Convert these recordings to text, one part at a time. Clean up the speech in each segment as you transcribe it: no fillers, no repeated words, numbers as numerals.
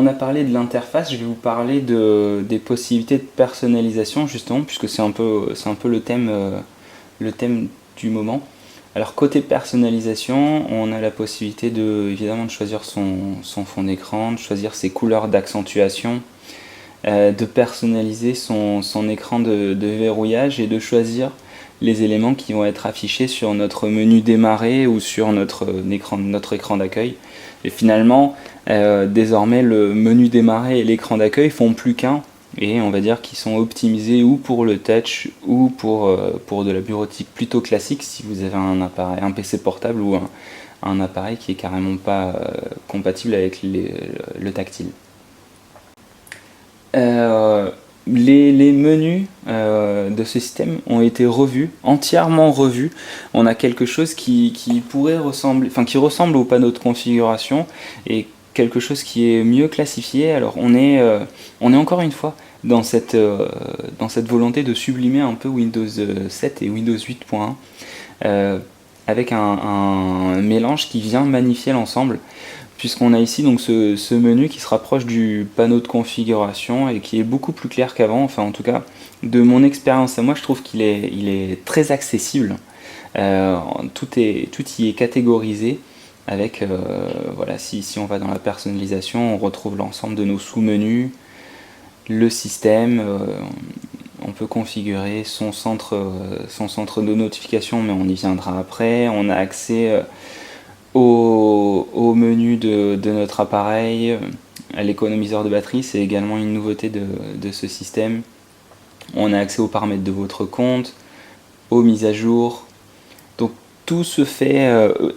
on a parlé de l'interface, je vais vous parler des possibilités de personnalisation justement, puisque c'est un peu le thème du moment. Alors côté personnalisation, on a la possibilité évidemment de choisir son fond d'écran, de choisir ses couleurs d'accentuation, de personnaliser son écran de verrouillage et de choisir les éléments qui vont être affichés sur notre menu démarrer ou sur notre écran d'accueil. Et finalement, désormais, le menu démarrer et l'écran d'accueil font plus qu'un, et on va dire qu'ils sont optimisés ou pour le touch ou pour de la bureautique plutôt classique si vous avez un PC portable ou un appareil qui est carrément pas compatible avec le tactile. Les menus de ce système ont été entièrement revus. On a quelque chose qui pourrait ressembler, enfin qui ressemble au panneau de configuration et quelque chose qui est mieux classifié. Alors on est encore une fois dans cette volonté de sublimer un peu Windows 7 et Windows 8.1 avec un mélange qui vient magnifier l'ensemble, puisqu'on a ici donc ce menu qui se rapproche du panneau de configuration et qui est beaucoup plus clair qu'avant. Enfin en tout cas de mon expérience à moi, je trouve qu'il est très accessible. Tout y est catégorisé avec voilà, si on va dans la personnalisation, on retrouve l'ensemble de nos sous-menus, le système, on peut configurer son centre de notification, mais on y viendra après. On a accès au menu de notre appareil, à l'économiseur de batterie, c'est également une nouveauté de ce système. On a accès aux paramètres de votre compte, aux mises à jour. Donc tout se fait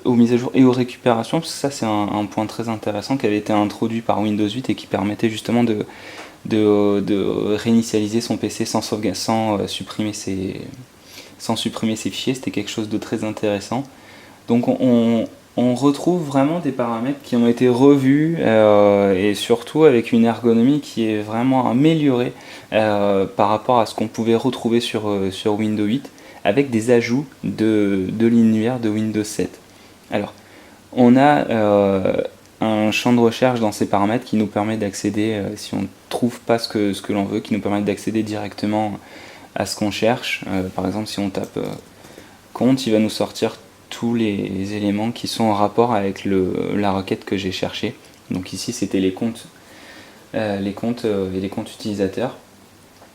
aux mises à jour et aux récupérations, parce que ça c'est un point très intéressant qui avait été introduit par Windows 8 et qui permettait justement de réinitialiser son PC sans supprimer ses fichiers. C'était quelque chose de très intéressant. Donc on retrouve vraiment des paramètres qui ont été revus et surtout avec une ergonomie qui est vraiment améliorée par rapport à ce qu'on pouvait retrouver sur Windows 8 avec des ajouts de l'univers de Windows 7. Alors, on a un champ de recherche dans ces paramètres qui nous permet d'accéder, si on ne trouve pas ce que l'on veut, qui nous permet d'accéder directement à ce qu'on cherche. Par exemple, si on tape compte, il va nous sortir tous les éléments qui sont en rapport avec la requête que j'ai cherchée. Donc ici c'était les comptes et les comptes utilisateurs.